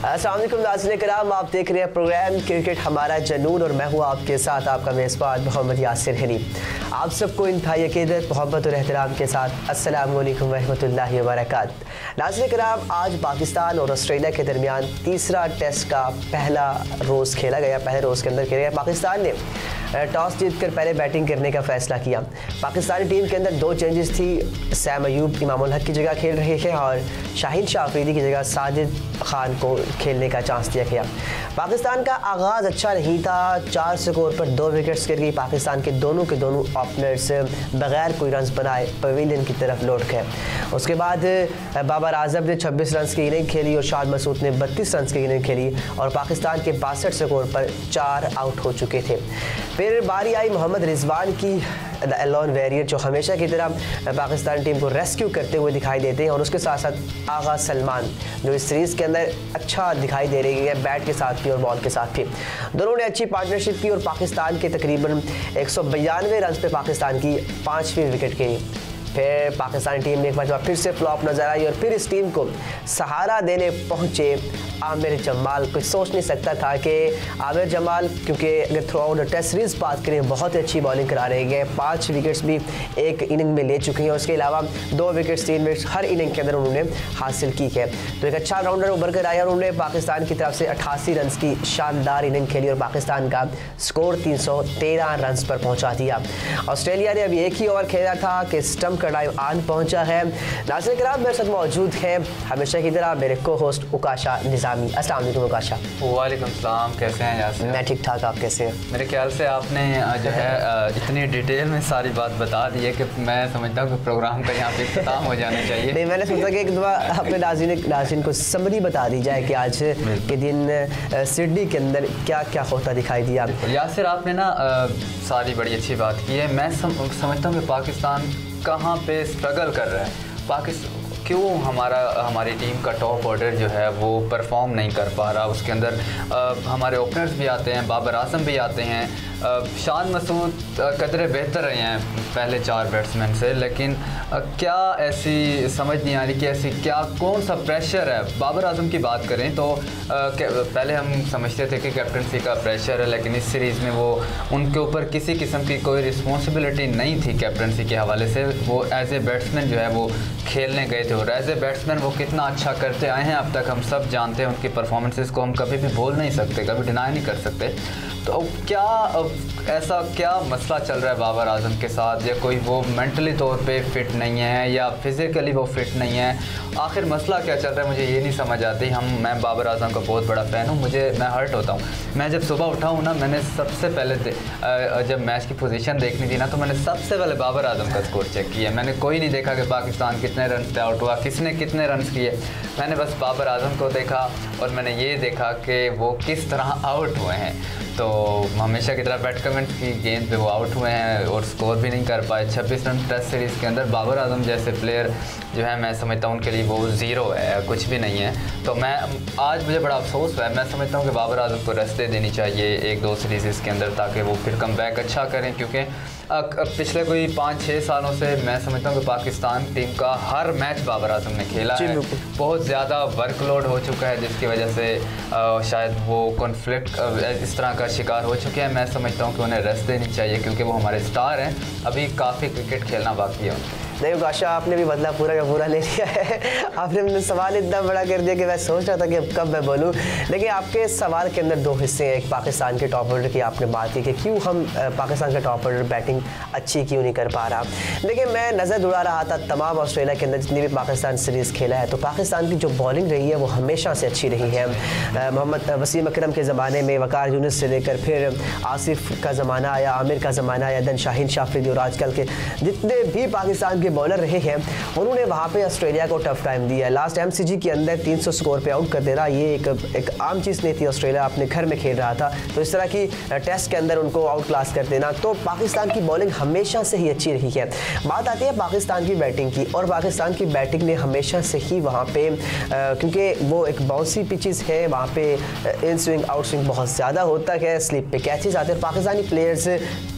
अस्सलाम वालेकुम नाज़रीन किराम, आप देख रहे हैं प्रोग्राम क्रिकेट हमारा जनून और मैं हूँ आपके साथ आपका मेज़बान मोहम्मद यासिर हनी। आप सबको इंतहाई अक़ीदत, मोहब्बत और एहतराम के साथ अस्सलाम वालेकुम रहमतुल्लाहि व बरकात। नाज़रीन किराम, आज पाकिस्तान और ऑस्ट्रेलिया के दरमियान तीसरा टेस्ट का पहला रोज़ खेला गया। पहले रोज़ के अंदर खेला गया। पाकिस्तान ने टॉस जीतकर पहले बैटिंग करने का फैसला किया। पाकिस्तानी टीम के अंदर दो चेंजेस थी। सैम अयूब इमामुल हक की जगह खेल रहे हैं और शाहीन शाह अफरीदी की जगह साजिद खान को खेलने का चांस दिया गया। पाकिस्तान का आगाज़ अच्छा नहीं था। 4 स्कोर पर 2 विकेट्स गिर गई। पाकिस्तान के दोनों ओपनर्स बगैर कोई रन बनाए पवेलियन की तरफ लौट गए। उसके बाद बाबर आजम ने 26 रन की इनिंग खेली और शाद मसूद ने 32 रन की इनिंग खेली और पाकिस्तान के 62 स्कोर पर 4 आउट हो चुके थे। फिर बारी आई मोहम्मद रिजवान की, द एलोन वॉरियर, जो हमेशा की तरह पाकिस्तान टीम को रेस्क्यू करते हुए दिखाई देते हैं और उसके साथ साथ आगा सलमान, जो इस सीरीज़ के अंदर अच्छा दिखाई दे रही है बैट के साथ भी और बॉल के साथ भी। दोनों ने अच्छी पार्टनरशिप की और पाकिस्तान के तकरीबन 192 रन पे पाकिस्तान की 5वीं विकेट गिरी। फिर पाकिस्तानी टीम ने एक बार फिर से फ्लॉप नजर आई और फिर इस टीम को सहारा देने पहुंचे आमिर जमाल। कोई सोच नहीं सकता था कि आमिर जमाल, क्योंकि अगर थ्रू आउट टेस्ट सीरीज़ बात करें, बहुत ही अच्छी बॉलिंग करा रहे हैं। 5 विकेट्स भी एक इनिंग में ले चुके हैं और उसके अलावा 2 विकेट्स 3 विकेट्स हर इनिंग के अंदर उन्होंने हासिल की है। तो एक अच्छा राउंडर उभर कर आया और उन्होंने पाकिस्तान की तरफ से 88 रन की शानदार इनिंग खेली और पाकिस्तान का स्कोर 313 रन पर पहुँचा दिया। ऑस्ट्रेलिया ने अभी एक ही ओवर खेला था कि स्टम्प का टाइम आन पहुँचा है। नाज़रीन किराम, मेरे साथ मौजूद है हमेशा की तरह मेरे को होस्ट उकाशा निज़ामी। अस्सलाम वालेकुम उकाशा। वालेकुम सलाम, कैसे हैं यासिर? मैं ठीक ठाक, आप कैसे हैं? मेरे ख्याल से आपने जो है इतनी डिटेल में सारी बात बता दी है कि मैं समझता हूँ कि प्रोग्राम का यहाँ पे इख्तिताम हो जाना चाहिए। नहीं, मैंने सोचा कि एक दफ़ा अपने नाज़रीन को समरी बता दी जाए कि आज के दिन सिडनी के अंदर क्या क्या होता दिखाई दिया। यासिर, आपने ना सारी बड़ी अच्छी बात की है। मैं समझता हूँ कि पाकिस्तान कहाँ पे स्ट्रगल कर रहा है। क्यों हमारी टीम का टॉप ऑर्डर जो है वो परफॉर्म नहीं कर पा रहा। उसके अंदर हमारे ओपनर्स भी आते हैं, बाबर आजम भी आते हैं, शाद मसूद कदरे बेहतर रहे हैं पहले 4 बैट्समैन से, लेकिन क्या ऐसी समझ नहीं आ रही कि ऐसी कौन सा प्रेशर है। बाबर आजम की बात करें तो पहले हम समझते थे कि कैप्टनसी का प्रेशर है, लेकिन इस सीरीज़ में वो उनके ऊपर किसी किस्म की कोई रिस्पॉन्सिबिलिटी नहीं थी कैप्टनसी के हवाले से। वो एज ए बैट्समैन जो है वो खेलने गए थे और एज ए बैट्समैन वो कितना अच्छा करते आए हैं अब तक हम सब जानते हैं। उनकी परफॉर्मेंसेस को हम कभी भी भूल नहीं सकते, कभी डिनाई नहीं कर सकते। तो क्या मसला चल रहा है बाबर आजम के साथ, या कोई वो मेंटली तौर पे फिट नहीं है या फिज़िकली वो फिट नहीं है? आखिर मसला क्या चल रहा है मुझे ये नहीं समझ आती। मैं बाबर आजम का बहुत बड़ा फ़ैन हूँ, मैं हर्ट होता हूँ। मैं जब सुबह उठा हूँ ना, मैंने सबसे पहले जब मैच की पोजीशन देखनी थी ना, तो मैंने सबसे पहले बाबर आजम का स्कोर चेक किया। मैंने कोई नहीं देखा कि पाकिस्तान कितने रन पे आउट हुआ, किसने कितने रन किए। मैंने बस बाबर आजम को देखा और मैंने ये देखा कि वो किस तरह आउट हुए हैं। तो हमेशा की तरह बैट्समैन की गेंद पे वो आउट हुए हैं और स्कोर भी नहीं कर पाए। 26 रन टेस्ट सीरीज़ के अंदर बाबर आजम जैसे प्लेयर जो है, मैं समझता हूँ उनके लिए वो ज़ीरो है, कुछ भी नहीं है। तो आज मुझे बड़ा अफसोस हुआ है। मैं समझता हूँ कि बाबर आजम को रेस्ट दे देनी चाहिए 1-2 सीरीज़ के अंदर, ताकि वो फिर कम बैक अच्छा करें। क्योंकि पिछले कोई 5-6 सालों से मैं समझता हूँ कि पाकिस्तान टीम का हर मैच बाबर आजम ने खेला है। बहुत ज़्यादा वर्कलोड हो चुका है, जिसकी वजह से शायद वो कॉन्फ्लिक्ट इस तरह का शिकार हो चुके हैं। मैं समझता हूँ कि उन्हें रेस्ट देनी चाहिए क्योंकि वो हमारे स्टार हैं। अभी काफ़ी क्रिकेट खेलना बाकी है उन्हें। नहीं उकाशा, आपने भी बदला पूरा का पूरा ले लिया है। आपने मुझे सवाल इतना बड़ा कर दिया कि मैं सोच रहा था कि अब कब मैं बोलूँ। लेकिन आपके सवाल के अंदर 2 हिस्से हैं। एक पाकिस्तान के टॉप ऑर्डर की आपने बात की कि क्यों हम पाकिस्तान का टॉप ऑर्डर बैटिंग अच्छी क्यों नहीं कर पा रहा। देखिए, मैं नज़र दौड़ा रहा था तमाम ऑस्ट्रेलिया के अंदर जितनी भी पाकिस्तान सीरीज़ खेला है, तो पाकिस्तान की जो बॉलिंग रही है वो हमेशा से अच्छी रही है। मोहम्मद वसीम अकरम के ज़माने में वकार यूनुस से लेकर फिर आसिफ का ज़माना आया, आमिर का ज़माना आया, देन शाहीन शाह अफरीदी और आजकल के जितने भी पाकिस्तान के बॉलर रहे हैं उन्होंने वहाँ पे ऑस्ट्रेलिया को टफ टाइम दिया है। लास्ट MCG के अंदर 300 स्कोर पे आउट कर देना ये एक आम चीज़ नहीं थी। ऑस्ट्रेलिया अपने घर में खेल रहा था, तो इस तरह की टेस्ट के अंदर उनको आउट क्लास कर देना, तो पाकिस्तान की बॉलिंग हमेशा से ही अच्छी रही है। बात आती है पाकिस्तान की बैटिंग की, और पाकिस्तान की बैटिंग ने हमेशा से ही वहाँ पे क्योंकि वो एक बाउंसी पिचेस है, वहाँ पे इन स्विंग आउट स्विंग बहुत ज़्यादा होता है, स्लिप पे कैचेस आते हैं। पाकिस्तानी प्लेयर्स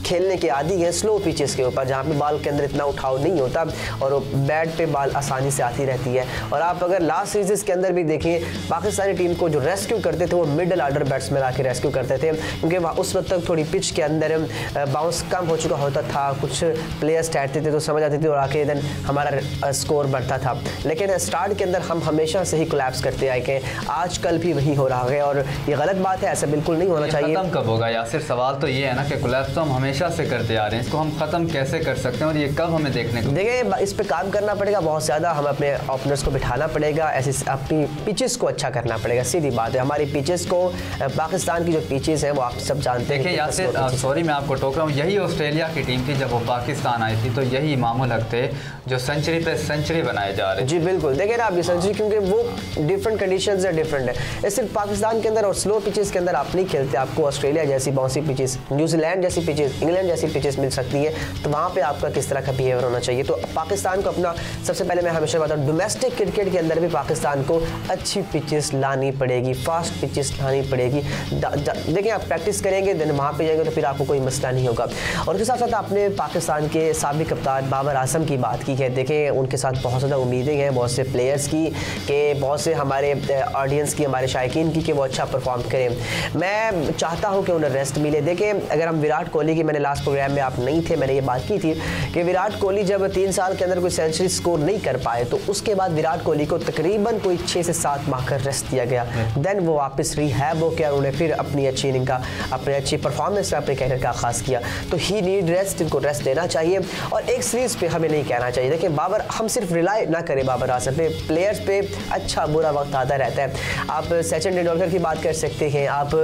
खेलने के आदी हैं स्लो पिचेस के ऊपर, जहाँ पे बॉल के अंदर इतना उठाव नहीं होता। होता और बैट पे बॉल आसानी से आती रहती है। और आप अगर लास्ट सीरीज़ के अंदर भी देखें, पाकिस्तानी टीम को जो रेस्क्यू करते थे वो मिडल ऑर्डर बैट्समैन आके रेस्क्यू करते थे, क्योंकि उस वक्त तक थोड़ी पिच के अंदर बाउंस कम हो चुका होता था, कुछ प्लेयर्स ठहरते थे तो समझ आती थी और आके देन हमारा स्कोर बढ़ता था। लेकिन स्टार्ट के अंदर हम हमेशा से ही कोलैप्स करते आए कि आजकल भी वही हो रहा है और ये गलत बात है, ऐसा बिल्कुल नहीं होना चाहिए। खत्म कब होगा यासिर? सवाल तो ये है ना कि कोलैप्स तो हम हमेशा से करते आ रहे हैं, इसको हम खत्म कैसे कर सकते हैं और ये कब हमें देखने को? देखिए, इस पे काम करना पड़ेगा बहुत ज़्यादा, हम अपने ओपनर्स को बिठाना पड़ेगा, ऐसे अपनी पिचेस को अच्छा करना पड़ेगा, सीधी बात है। हमारी पिचेस को, पाकिस्तान की जो पिचेस हैं वो आप सब जानते हैं। देखिए यासिर, सॉरी मैं आपको टोक रहा हूँ, यही ऑस्ट्रेलिया की टीम थी जब वो पाकिस्तान आई थी, तो यही इमामुल हक थे जो सेंचुरी पे सेंचुरी बनाए जा रहे हैं। जी बिल्कुल, देखिए ना आप ये सेंचुरी, क्योंकि वो डिफरेंट कंडीशंस है, डिफरेंट है। सिर्फ पाकिस्तान के अंदर और स्लो पिचेस के अंदर आप नहीं खेलते, आपको ऑस्ट्रेलिया जैसी बाउंसी पिचेस, न्यूजीलैंड जैसी पिचेस, इंग्लैंड जैसी पिचेस मिल सकती है, तो वहाँ पे आपका किस तरह का बिहेवियर होना चाहिए। तो पाकिस्तान को अपना, सबसे पहले मैं हमेशा बताऊँ, डोमेस्टिक क्रिकेट के अंदर भी पाकिस्तान को अच्छी पिचेस लानी पड़ेगी, फास्ट पिचेस लानी पड़ेगी। देखिए, आप प्रैक्टिस करेंगे देन वहाँ पे जाएंगे तो फिर आपको कोई मसला नहीं होगा। और उसके साथ साथ आपने पाकिस्तान के साबिक कप्तान बाबर आजम की बात की है। देखें, उनके साथ बहुत ज़्यादा उम्मीदें हैं बहुत से प्लेयर्स की, कि बहुत से हमारे ऑडियंस की, हमारे शायकीन की, कि वो अच्छा परफॉर्म करें। मैं चाहता हूं कि उन्हें रेस्ट मिले। देखें, अगर हम विराट कोहली की, मैंने लास्ट प्रोग्राम में, आप नहीं थे, मैंने ये बात की थी कि विराट कोहली जब 3 साल के अंदर कोई सेंचुरी स्कोर नहीं कर पाए तो उसके बाद विराट कोहली को तकरीबन कोई 6 से 7 माह का रेस्ट दिया गया। देन वो वापस रिहैब होकर उन्हें फिर अपनी अच्छी इनिंग का, अपनी अच्छी परफॉर्मेंस से अपने कैरियर का आगाज़ किया। तो ही नीड रेस्ट, इनको रेस्ट देना चाहिए और एक सीरीज़ पे हमें नहीं कहना चाहिए। देखिए, बाबर, हम सिर्फ रिलाई ना करें बाबर आजम पे, प्लेयर्स पे अच्छा बुरा वक्त आता रहता है। आप सचिन तेंदुलकर की बात कर सकते हैं, आप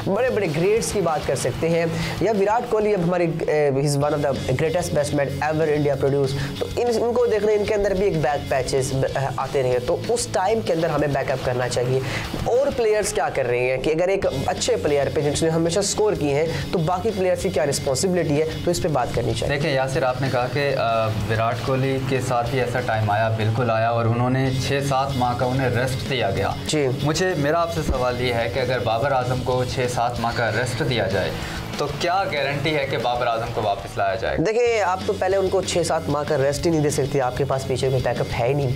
बड़े बड़े ग्रेट्स की बात कर सकते हैं, या विराट कोहली अब हमारे is one of the greatest batsman ever India produce. तो इनको देख रहे हैं, इनके अंदर भी एक बैक पैचेस आते रहे, तो उस टाइम के अंदर हमें बैकअप करना चाहिए। और प्लेयर्स क्या कर रहे हैं कि अगर एक अच्छे प्लेयर पे जिसने हमेशा स्कोर किए हैं तो बाकी प्लेयर्स की क्या रिस्पॉन्सिबिलिटी है, तो इस पर बात करनी चाहिए। देखिए यासिर, आपने कहा कि विराट कोहली के साथ ही ऐसा टाइम आया, बिल्कुल आया, और उन्होंने 6-7 माह का उन्हें रेस्ट दिया गया। जी, मेरा आपसे सवाल ये है कि अगर बाबर आजम को 6-7 माह का रेस्ट दिया जाए तो क्या गारंटी है कि बाबर आजम को वापस लाया जाएगा? देखिए, आप तो पहले उनको 6-7 माह का रेस्ट ही नहीं दे सकते, आपके पास पीछे कोई बैकअप है ही नहीं।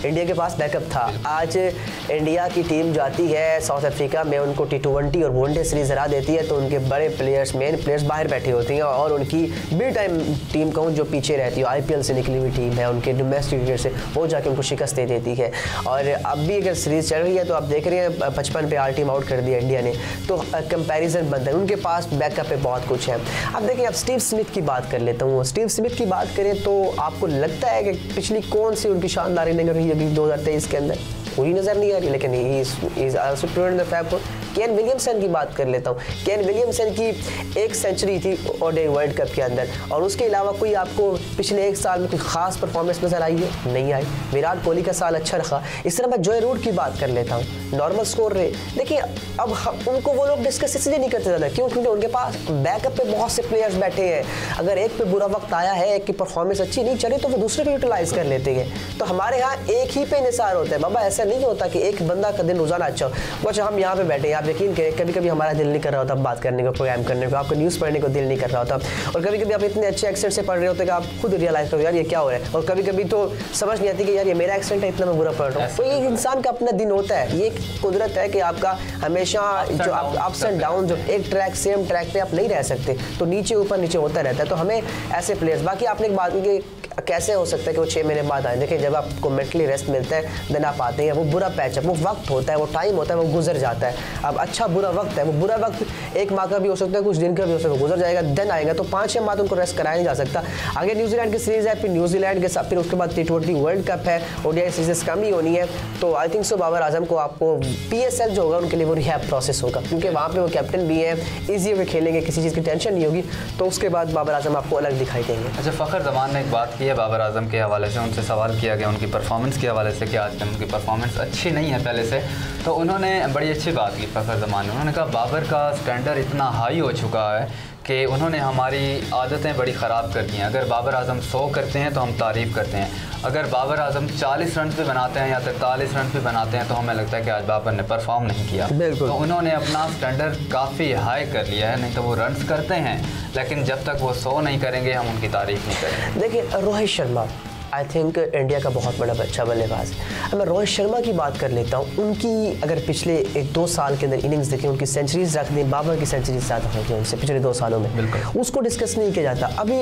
इंडिया के पास बैकअप था। आज इंडिया की टीम जाती है साउथ अफ्रीका में, उनको T20 और वनडे सीरीज हरा देती है, तो उनके बड़े प्लेयर्स, मेन प्लेयर्स बाहर बैठे होते हैं और उनकी बिग टाइम टीम कहूँ जो पीछे रहती है, IPL से निकली हुई टीम है, उनके डोमेस्टिक क्रिकेट से, वो जाके उनको शिकस्त दे देती है। और अब भी अगर सीरीज़ चल रही है तो आप देख रहे हैं 55 पे टीम आउट कर दिया इंडिया ने, तो कंपैरिजन बनता है, उनके पास बैकअप पे बहुत कुछ है। अब देखिए, अब स्टीव स्मिथ की बात कर लेता हूँ। स्टीव स्मिथ की बात करें तो आपको लगता है कि पिछली कौन सी उनकी शानदार इनिंग रही अभी 2023 के अंदर? कोई नज़र नहीं आ रही, लेकिन is also proven the fact. Kane Williamson की बात कर लेता हूँ। केन विलियमसन की एक सेंचुरी थी ओडीआई वर्ल्ड कप के अंदर, और उसके अलावा कोई आपको पिछले 1 साल में कोई खास परफॉर्मेंस नजर आई है? नहीं आई। विराट कोहली का साल अच्छा रहा। इस तरह मैं जॉय रूट की बात कर लेता हूँ, नॉर्मल स्कोर रहे। देखिए, अब उनको वो लोग डिस्कस इसलिए नहीं करते ज़्यादा, क्यों? क्योंकि उनके पास बैकअप पे बहुत से प्लेयर्स बैठे हैं। अगर एक पे बुरा वक्त आया है, एक की परफॉर्मेंस अच्छी नहीं चली, तो वो दूसरे को यूटिलाइज कर लेते हैं। तो हमारे यहाँ एक ही पे निसार होता है बाबा, ऐसा नहीं होता कि एक बंदा का दिन रोजाना अच्छा हो। अच्छा, हम यहाँ पे बैठे हैं, आप यकीन करें कभी कभी हमारा दिल नहीं कर रहा होता बात करने को, प्रोग्राम करने को, आपको न्यूज़ पढ़ने को दिल नहीं कर रहा होता, और कभी कभी आप इतने अच्छे एक्सेंट से पढ़ रहे होते कि आप खुद रियलाइज करो यार ये क्या हो रहा है, और कभी कभी तो समझ नहीं आती कि यार ये मेरा एक्सेंट है, इतना मैं बुरा पढ़ रहा हूँ। तो ये इंसान का अपना दिन होता है, ये कुदरत है कि आपका हमेशा जो अप्स एंड डाउन, जो एक ट्रैक सेम ट्रैक पे आप नहीं रह सकते, तो नीचे ऊपर नीचे होता रहता है। तो हमें ऐसे प्लेयर्स, बाकी आपने एक बात की कैसे हो सकता है कि वो 6 महीने बाद आए? देखिए, जब आपको मेंटली रेस्ट मिलता है देन आप आते हैं। वो बुरा पैच है, वो वक्त होता है, वो टाइम होता है, वो गुजर जाता है। अब अच्छा बुरा वक्त है, वो बुरा वक्त 1 माह का भी हो सकता है, कुछ दिन का भी हो सकता है, गुजर जाएगा, देन आएगा। तो 5-6 माह तो उनको रेस्ट कराया नहीं जा सकता। आगे न्यूजीलैंड की सीरीज़ है, फिर न्यूजीलैंड के साथ, फिर उसके बाद T20 वर्ल्ड कप है, ओडीआई सीरीज कम ही होनी है। तो I think so Babar Azam को आपको PSL जो होगा उनके लिए वो रिहैब प्रोसेस होगा, क्योंकि वहाँ पर वो कैप्टन भी है, ईजी वे खेलेंगे, किसी चीज़ की टेंशन नहीं होगी। तो उसके बाद बाबर आजम आपको अलग दिखाई देंगे। अच्छा, फ़खर जमान ने एक बात की है बाबर आजम के हवाले से, उनसे सवाल किया गया उनकी परफॉर्मेंस के हवाले से कि आज उनकी परफॉर्मेंस अच्छी नहीं है पहले से, तो उन्होंने बड़ी अच्छी बात की फ़खर जमान ने। उन्होंने कहा बाबर का स्टैंडर्ड इतना हाई हो चुका है कि उन्होंने हमारी आदतें बड़ी ख़राब कर दी हैं। अगर बाबर आज़म 100 करते हैं तो हम तारीफ़ करते हैं, अगर बाबर आज़म 40 रन भी बनाते हैं या 43 रन भी बनाते हैं तो हमें लगता है कि आज बाबर ने परफॉर्म नहीं किया। तो उन्होंने अपना स्टैंडर्ड काफ़ी हाई कर लिया है। नहीं तो वो रन्स करते हैं, लेकिन जब तक वो 100 नहीं करेंगे हम उनकी तारीफ़ नहीं करेंगे। देखिए Rohit Sharma I think India का बहुत बड़ा अच्छा बल्लेबाज। अब मैं रोहित शर्मा की बात कर लेता हूँ। उनकी अगर पिछले 1-2 साल के अंदर इनिंग्स देखें, उनकी सेंचुरीज रख दें, बाबर की सेंचुरीज ज़्यादा होगी उनसे पिछले 2 सालों में, उसको डिस्कस नहीं किया जाता। अभी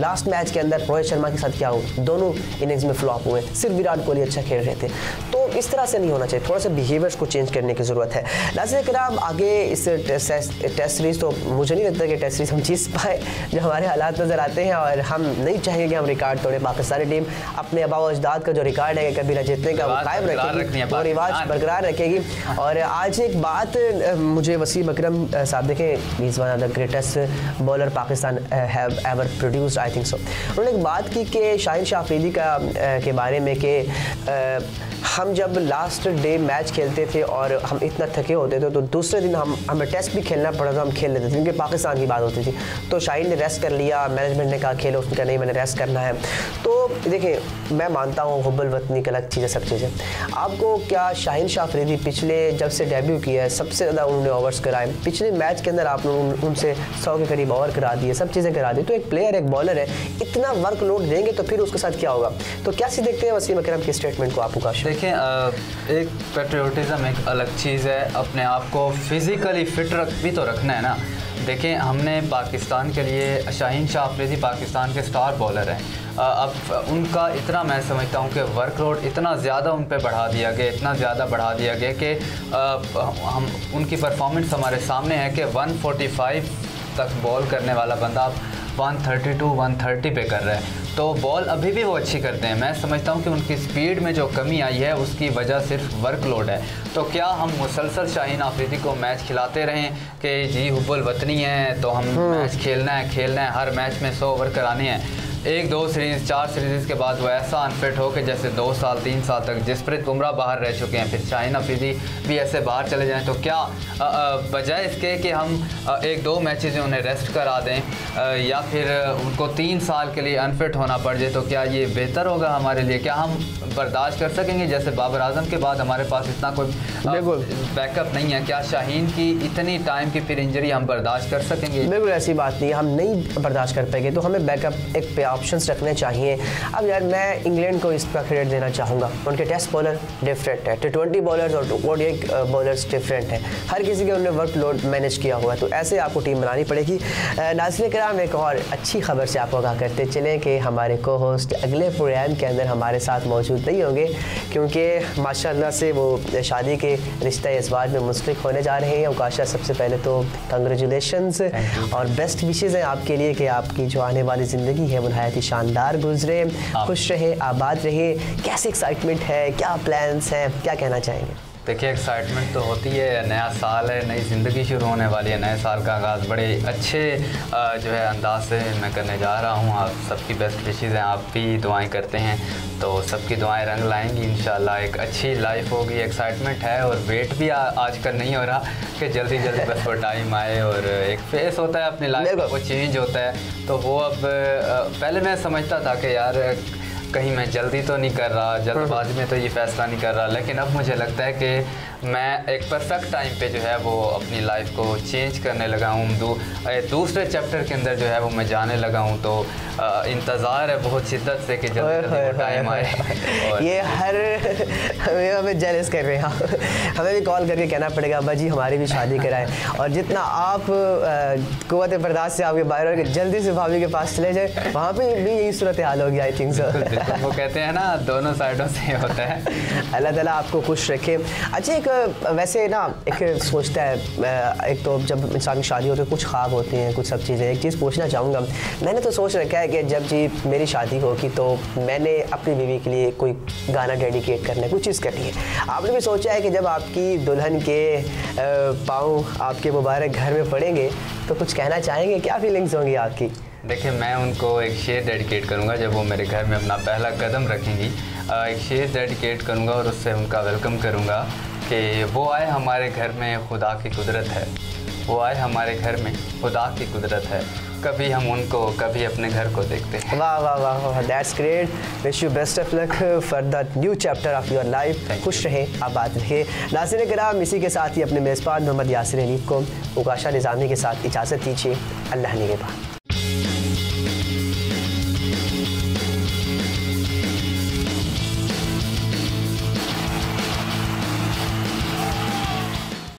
लास्ट मैच के अंदर रोहित शर्मा के साथ क्या हो, दोनों इनिंग्स में फ्लॉप हुए, सिर्फ विराट कोहली अच्छा खेल रहे थे। तो इस तरह से नहीं होना चाहिए, थोड़ा सा बिहेवियर्स को चेंज करने की ज़रूरत है। नाज़रीन किराम आगे इस टेस्ट सीरीज़ तो मुझे नहीं लगता कि टेस्ट सीरीज़ हम जीत पाए, जो हमारे हालात नज़र आते हैं, और हम नहीं चाहेंगे कि हम रिकॉर्ड तोड़े। पाकिस्तानी टीम अपने आबा अजदाद का जो रिकॉर्ड है कभी न जीतने का वो कायम रखेगी, वो रिवाज बरकरार रखेगी। और आज एक बात मुझे वसीम अकरम साहब, देखें is one of the greatest bowler Pakistan have ever produced, I think so. उन्होंने एक बात की कि शाहिन शाह अफरीदी के बारे में कि हम जब लास्ट डे मैच खेलते थे और हम इतना थके होते थे तो दूसरे दिन हमें टेस्ट भी खेलना पड़ा था, हम खेल लेते थे क्योंकि पाकिस्तान की बात होती थी। तो शाहिन ने रेस्ट कर लिया, मैनेजमेंट ने कहा खेलो, उसने कहा नहीं मैंने रेस्ट करना है। तो देखिए मैं मानता हूँ हुब्बुल वतनी की अलग चीज़ है, सब चीज़ें। आपको क्या शाहिन शाह अफरीदी पिछले जब से डेब्यू किया है सबसे ज़्यादा उन्होंने ओवर्स कराए, पिछले मैच के अंदर आपने उनसे 100 के करीब ओवर करा दिए, सब चीज़ें करा दी। तो एक प्लेयर एक बॉलर है, इतना वर्कलोड देंगे तो फिर उसके साथ क्या होगा। तो क्या सी देखते हैं वसीम अकरम की स्टेटमेंट को आपको? देखें एक पेट्रियोटिज़म एक अलग चीज़ है, अपने आप को फिज़िकली फिट भी तो रखना है ना। देखें हमने पाकिस्तान के लिए शाहिन शाह अफरीदी पाकिस्तान के स्टार बॉलर हैं। अब उनका इतना मैं समझता हूँ कि वर्कलोड इतना ज़्यादा उन पे बढ़ा दिया गया, इतना ज़्यादा बढ़ा दिया गया कि हम उनकी परफॉर्मेंस हमारे सामने है कि 145 तक बॉल करने वाला बंदा आप 132-130 पे कर रहा है। तो बॉल अभी भी वो अच्छी करते हैं। मैं समझता हूँ कि उनकी स्पीड में जो कमी आई है उसकी वजह सिर्फ वर्कलोड है। तो क्या हम मुसलसल शाहिन अफरीदी को मैच खिलाते रहें कि जी हुब्बुल वतनी है तो हम मैच खेलना है, हर मैच में 100 ओवर कराने हैं। 1-2 सीरीज़ 4 सीरीज़ के बाद वो ऐसा अनफिट हो कि जैसे 2 साल 3 साल तक जसप्रीत बुमराह बाहर रह चुके हैं, फिर शाहिन अफरीदी भी ऐसे बाहर चले जाएं, तो क्या बजाय इसके कि हम 1-2 मैचेस में उन्हें रेस्ट करा दें या फिर उनको 3 साल के लिए अनफिट होना पड़ जाए, तो क्या ये बेहतर होगा हमारे लिए? क्या हम बर्दाश्त कर सकेंगे? जैसे बाबर आजम के बाद हमारे पास इतना कोई बैकअप नहीं है, क्या शाहीन की इतनी टाइम की फिर इंजरी हम बर्दाश्त कर सकेंगे? बिल्कुल ऐसी बात नहीं, हम नहीं बर्दाश्त कर पाएंगे। तो हमें बैकअप एक ऑप्शंस रखने चाहिए। अब यार मैं इंग्लैंड को इसका क्रेडिट देना चाहूँगा, उनके टेस्ट बॉलर डिफरेंट है, T20 बॉलर्स और ODI बॉलर्स डिफरेंट है, हर किसी के उन्होंने वर्कलोड मैनेज किया हुआ है। तो ऐसे आपको टीम बनानी पड़ेगी। नाज़रीन किराम एक और अच्छी खबर से आपको आगाह करते चलें कि हमारे को होस्ट अगले प्रोग्राम के अंदर हमारे साथ मौजूद नहीं होंगे, क्योंकि माशाल्लाह से वो शादी के रिश्ते इज़वाज में मुंसलिक होने जा रहे हैं। उकाशा सबसे पहले तो कंग्रेचुलेशंस और बेस्ट विशेज़ हैं आपके लिए कि आपकी जो आने वाली ज़िंदगी है वो नहायत ही शानदार गुजरे, खुश रहे, आबाद रहे। कैसी एक्साइटमेंट है, क्या प्लान्स हैं, क्या कहना चाहेंगे? देखिए एक्साइटमेंट तो होती है, नया साल है, नई ज़िंदगी शुरू होने वाली है, नए साल का आगाज़ बड़े अच्छे जो है अंदाज से मैं करने जा रहा हूँ। आप सबकी बेस्ट विशेज़ हैं, आप भी दुआएं करते हैं तो सबकी दुआएं रंग लाएंगी इंशाल्लाह। एक अच्छी लाइफ होगी, एक्साइटमेंट है और वेट भी आजकल नहीं हो रहा कि जल्दी जल्दी बस वो टाइम आए। और एक फेस होता है अपनी लाइफ का, वो चेंज होता है। तो वो अब पहले मैं समझता था कि यार कहीं मैं जल्दी तो नहीं कर रहा, जल्दबाजी में तो ये फ़ैसला नहीं कर रहा, लेकिन अब मुझे लगता है कि मैं एक परफेक्ट टाइम पे जो है वो अपनी लाइफ को चेंज करने लगा हूँ, दूसरे चैप्टर के अंदर जो है वो मैं जाने लगा हूँ। तो इंतज़ार है बहुत शिद्दत से कि जल्दी वो टाइम आए। और ये हमें जेलस कर रहे हैं, हमें भी कॉल करके कहना पड़ेगा अब्बा जी हमारी भी शादी कराएं। और जितना आप क़ुव्वत बर्दाश्त से आपके बाहर हो जल्दी से भाभी के पास चले जाए, वहाँ पे भी यही सूरत हाल होगी आई थिंक सो। वो कहते हैं ना दोनों साइडों से होता है। अल्लाह ताला आपको खुश रखे। अच्छा एक वैसे ना एक सोचता है, एक तो जब इंसान की शादी होती है कुछ ख्वाब होते हैं, कुछ सब चीज़ें। एक चीज़ पूछना चाहूँगा, मैंने तो सोच रखा है कि जब जी मेरी शादी होगी तो मैंने अपनी बीवी के लिए कोई गाना डेडिकेट करना है, कुछ चीज़ करनी है। आपने भी सोचा है कि जब आपकी दुल्हन के पाँव आपके मुबारक घर में पड़ेंगे तो कुछ कहना चाहेंगे, क्या फीलिंग्स होंगी आपकी? देखिए मैं उनको एक शेर डेडिकेट करूँगा जब वो मेरे घर में अपना पहला कदम रखेंगी। एक शेर डेडिकेट करूँगा और उससे उनका वेलकम करूँगा कि वो आए हमारे घर में खुदा की कुदरत है, वो आए हमारे घर में, खुदा की कुदरत है। कभी हम उनको, कभी अपने घर को देखते हैं। वाह वाह वाह वाह, that's great. Wish you best of luck for the new chapter of your life. खुश रहें, आबाद रहिए। नाज़रीन किराम, इसी के साथ ही अपने मेज़बान मोहम्मद यासिर हनीफ को उकाशा निज़ामी के साथ इजाज़त दीजिए। अल्लाह निगहबान।